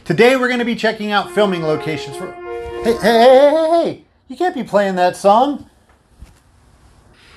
Today we're going to be checking out filming locations for... Hey! You can't be playing that song!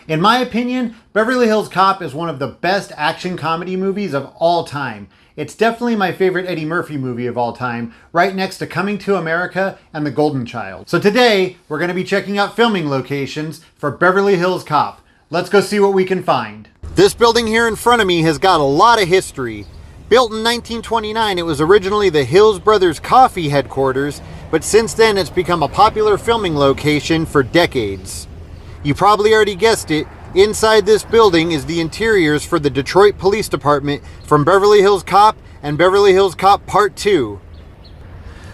In my opinion, Beverly Hills Cop is one of the best action comedy movies of all time. It's definitely my favorite Eddie Murphy movie of all time, right next to Coming to America and The Golden Child. So today, we're going to be checking out filming locations for Beverly Hills Cop. Let's go see what we can find. This building here in front of me has got a lot of history. Built in 1929, it was originally the Hills Brothers Coffee headquarters, but since then it's become a popular filming location for decades. You probably already guessed it, inside this building is the interiors for the Detroit Police Department from Beverly Hills Cop and Beverly Hills Cop Part 2.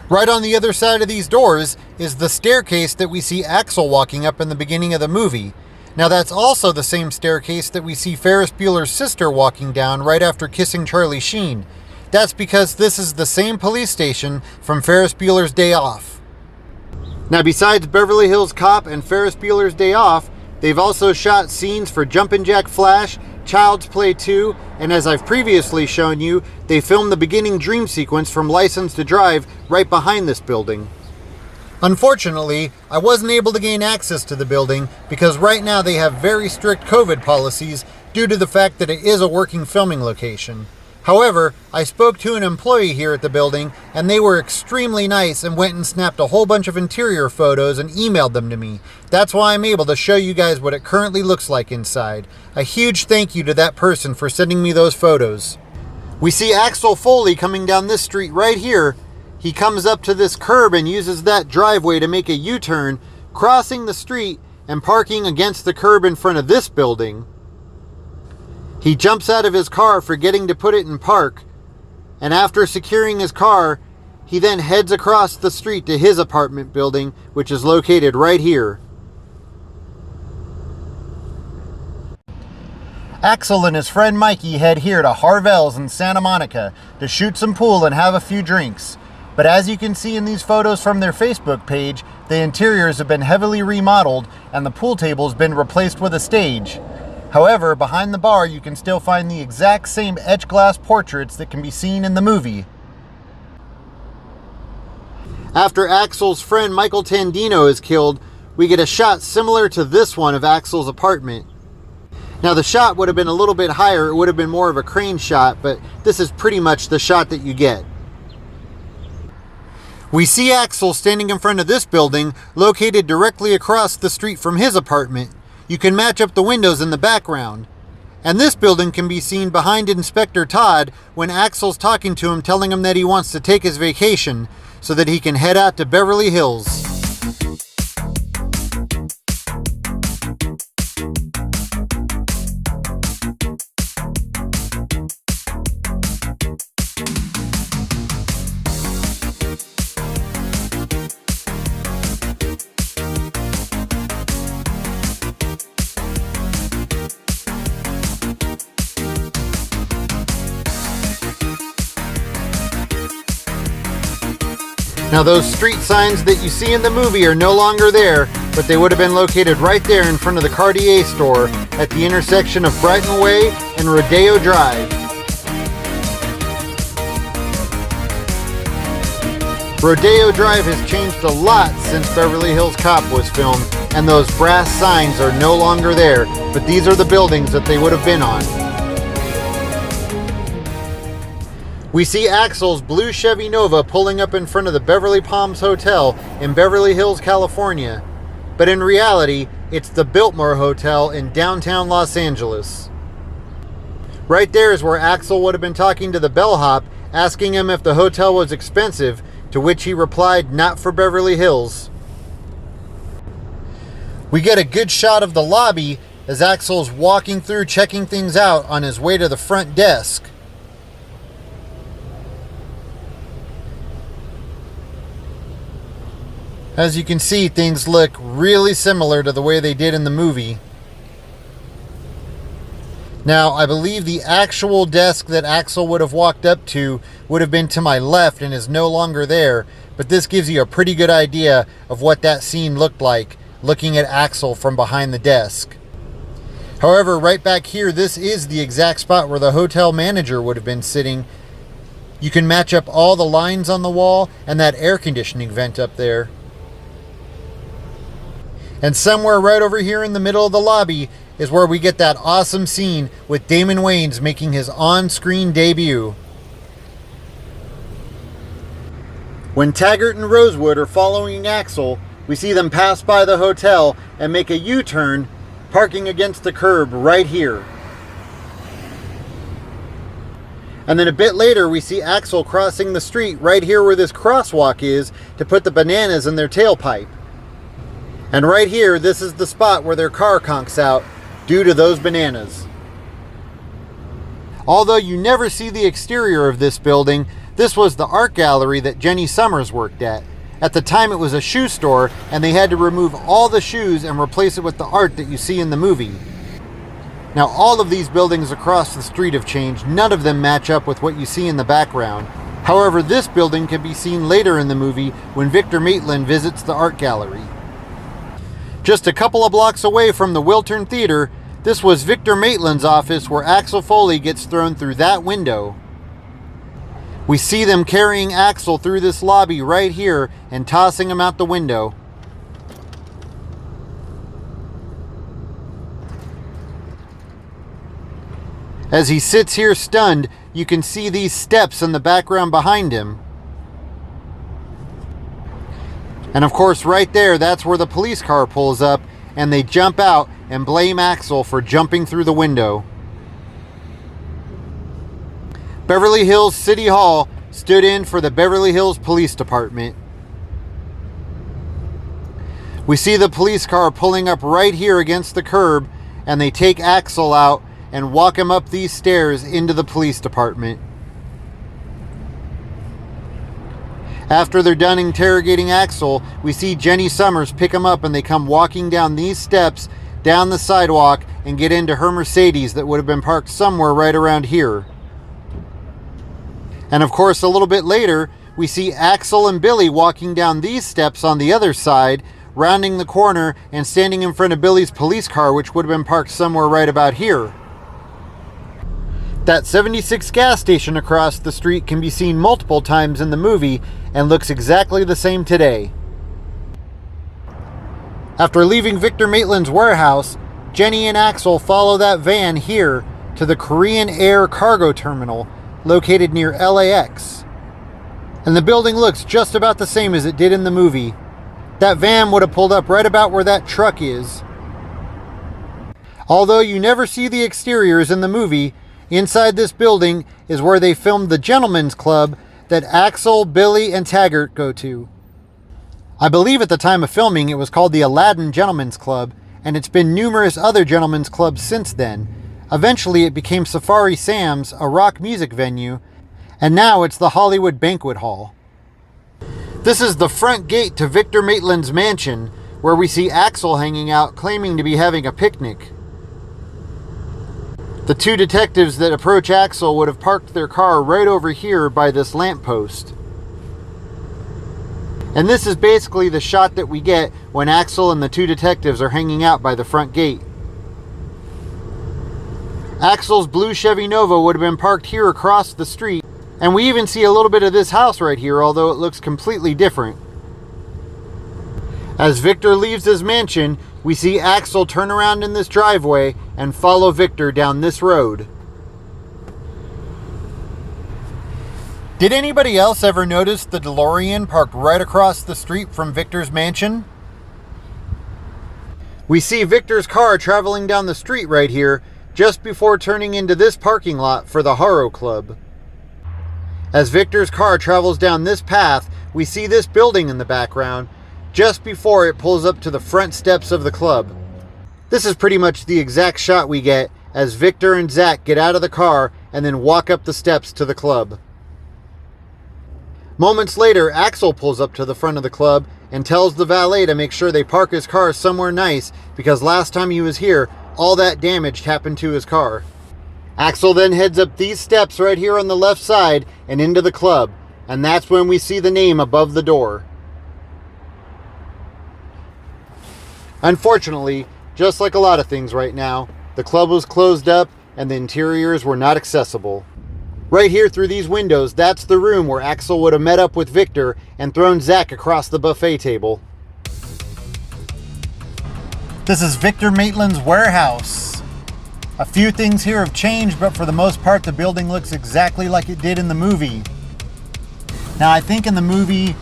Right on the other side of these doors is the staircase that we see Axel walking up in the beginning of the movie. Now that's also the same staircase that we see Ferris Bueller's sister walking down right after kissing Charlie Sheen. That's because this is the same police station from Ferris Bueller's Day Off. Now besides Beverly Hills Cop and Ferris Bueller's Day Off, they've also shot scenes for Jumpin' Jack Flash, Child's Play 2, and as I've previously shown you, they filmed the beginning dream sequence from License to Drive right behind this building. Unfortunately, I wasn't able to gain access to the building because right now they have very strict COVID policies due to the fact that it is a working filming location. However, I spoke to an employee here at the building and they were extremely nice and went and snapped a whole bunch of interior photos and emailed them to me. That's why I'm able to show you guys what it currently looks like inside. A huge thank you to that person for sending me those photos. We see Axel Foley coming down this street right here. He comes up to this curb and uses that driveway to make a U-turn, crossing the street and parking against the curb in front of this building. He jumps out of his car, forgetting to put it in park, and after securing his car, he then heads across the street to his apartment building, which is located right here. Axel and his friend Mikey head here to Harvell's in Santa Monica to shoot some pool and have a few drinks. But as you can see in these photos from their Facebook page, the interiors have been heavily remodeled and the pool table has been replaced with a stage. However, behind the bar you can still find the exact same etched glass portraits that can be seen in the movie. After Axel's friend Michael Tandino is killed, we get a shot similar to this one of Axel's apartment. Now the shot would have been a little bit higher, it would have been more of a crane shot, but this is pretty much the shot that you get. We see Axel standing in front of this building, located directly across the street from his apartment. You can match up the windows in the background. And this building can be seen behind Inspector Todd when Axel's talking to him, telling him that he wants to take his vacation so that he can head out to Beverly Hills. Now those street signs that you see in the movie are no longer there, but they would have been located right there in front of the Cartier store at the intersection of Brighton Way and Rodeo Drive. Rodeo Drive has changed a lot since Beverly Hills Cop was filmed, and those brass signs are no longer there, but these are the buildings that they would have been on. We see Axel's blue Chevy Nova pulling up in front of the Beverly Palms Hotel in Beverly Hills, California. But in reality, it's the Biltmore Hotel in downtown Los Angeles. Right there is where Axel would have been talking to the bellhop, asking him if the hotel was expensive, to which he replied, "Not for Beverly Hills." We get a good shot of the lobby as Axel's walking through checking things out on his way to the front desk. As you can see, things look really similar to the way they did in the movie. Now, I believe the actual desk that Axel would have walked up to would have been to my left and is no longer there, but this gives you a pretty good idea of what that scene looked like, looking at Axel from behind the desk. However, right back here, this is the exact spot where the hotel manager would have been sitting You can match up all the lines on the wall and that air conditioning vent up there. And somewhere right over here in the middle of the lobby is where we get that awesome scene with Damon Wayans making his on-screen debut. When Taggart and Rosewood are following Axel, we see them pass by the hotel and make a U-turn, parking against the curb right here. And then a bit later, we see Axel crossing the street right here where this crosswalk is to put the bananas in their tailpipe. And right here, this is the spot where their car conks out due to those bananas. Although you never see the exterior of this building, this was the art gallery that Jenny Summers worked at. At the time it was a shoe store, and they had to remove all the shoes and replace it with the art that you see in the movie. Now all of these buildings across the street have changed. None of them match up with what you see in the background. However, this building can be seen later in the movie when Victor Maitland visits the art gallery. Just a couple of blocks away from the Wiltern Theater, this was Victor Maitland's office where Axel Foley gets thrown through that window. We see them carrying Axel through this lobby right here and tossing him out the window. As he sits here stunned, you can see these steps in the background behind him. And of course right there, that's where the police car pulls up and they jump out and blame Axel for jumping through the window. Beverly Hills City Hall stood in for the Beverly Hills Police Department. We see the police car pulling up right here against the curb, and they take Axel out and walk him up these stairs into the police department. After they're done interrogating Axel, we see Jenny Summers pick him up and they come walking down these steps, down the sidewalk, and get into her Mercedes that would have been parked somewhere right around here. And of course, a little bit later, we see Axel and Billy walking down these steps on the other side, rounding the corner and standing in front of Billy's police car, which would have been parked somewhere right about here. That 76 gas station across the street can be seen multiple times in the movie and looks exactly the same today. After leaving Victor Maitland's warehouse, Jenny and Axel follow that van here to the Korean Air Cargo Terminal, located near LAX. And the building looks just about the same as it did in the movie. That van would have pulled up right about where that truck is. Although you never see the exteriors in the movie, inside this building is where they filmed the Gentlemen's Club that Axel, Billy, and Taggart go to. I believe at the time of filming it was called the Aladdin Gentlemen's Club, and it's been numerous other gentlemen's clubs since then. Eventually it became Safari Sam's, a rock music venue, and now it's the Hollywood Banquet Hall. This is the front gate to Victor Maitland's mansion, where we see Axel hanging out claiming to be having a picnic. The two detectives that approach Axel would have parked their car right over here by this lamppost. And this is basically the shot that we get when Axel and the two detectives are hanging out by the front gate. Axel's blue Chevy Nova would have been parked here across the street, and we even see a little bit of this house right here, although it looks completely different. As Victor leaves his mansion, we see Axel turn around in this driveway and follow Victor down this road. Did anybody else ever notice the DeLorean parked right across the street from Victor's mansion? We see Victor's car traveling down the street right here, just before turning into this parking lot for the Horo Club. As Victor's car travels down this path, we see this building in the background, just before it pulls up to the front steps of the club. This is pretty much the exact shot we get as Victor and Zach get out of the car and then walk up the steps to the club. Moments later, Axel pulls up to the front of the club and tells the valet to make sure they park his car somewhere nice, because last time he was here, all that damage happened to his car. Axel then heads up these steps right here on the left side and into the club, and that's when we see the name above the door. Unfortunately, just like a lot of things right now, the club was closed up and the interiors were not accessible. Right here through these windows, that's the room where Axel would have met up with Victor and thrown Zach across the buffet table. This is Victor Maitland's warehouse. A few things here have changed, but for the most part, the building looks exactly like it did in the movie. Now, I think in the movie,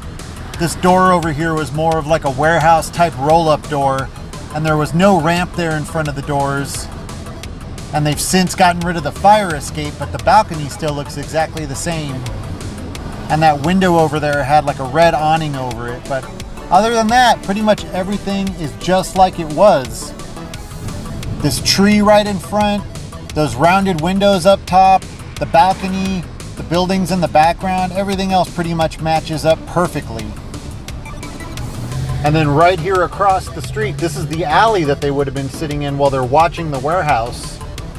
this door over here was more of like a warehouse type roll-up door, and there was no ramp there in front of the doors. And they've since gotten rid of the fire escape, but the balcony still looks exactly the same. And that window over there had like a red awning over it. But other than that, pretty much everything is just like it was. This tree right in front, those rounded windows up top, the balcony, the buildings in the background, everything else pretty much matches up perfectly. And then right here across the street, this is the alley that they would have been sitting in while they're watching the warehouse.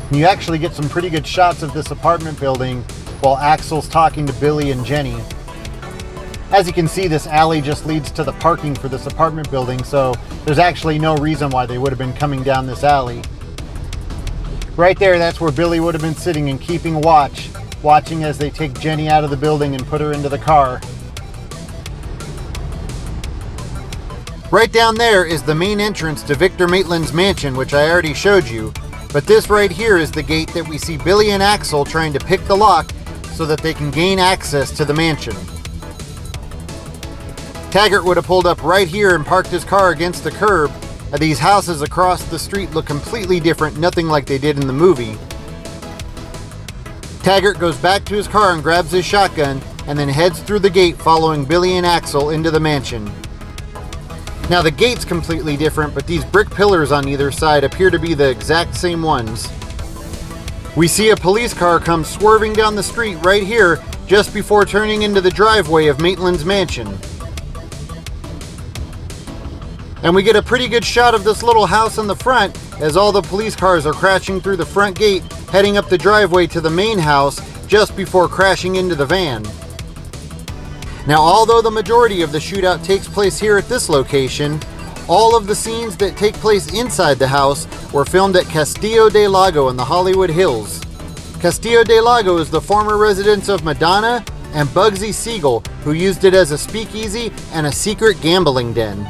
And you actually get some pretty good shots of this apartment building while Axel's talking to Billy and Jenny. As you can see, this alley just leads to the parking for this apartment building, so there's actually no reason why they would have been coming down this alley. Right there, that's where Billy would have been sitting and keeping watch, watching as they take Jenny out of the building and put her into the car. Right down there is the main entrance to Victor Maitland's mansion, which I already showed you. But this right here is the gate that we see Billy and Axel trying to pick the lock so that they can gain access to the mansion. Taggart would have pulled up right here and parked his car against the curb. These houses across the street look completely different, nothing like they did in the movie. Taggart goes back to his car and grabs his shotgun and then heads through the gate following Billy and Axel into the mansion. Now the gate's completely different, but these brick pillars on either side appear to be the exact same ones. We see a police car come swerving down the street right here just before turning into the driveway of Maitland's mansion. And we get a pretty good shot of this little house in the front as all the police cars are crashing through the front gate, heading up the driveway to the main house just before crashing into the van. Now, although the majority of the shootout takes place here at this location, all of the scenes that take place inside the house were filmed at Castillo del Lago in the Hollywood Hills. Castillo del Lago is the former residence of Madonna and Bugsy Siegel, who used it as a speakeasy and a secret gambling den.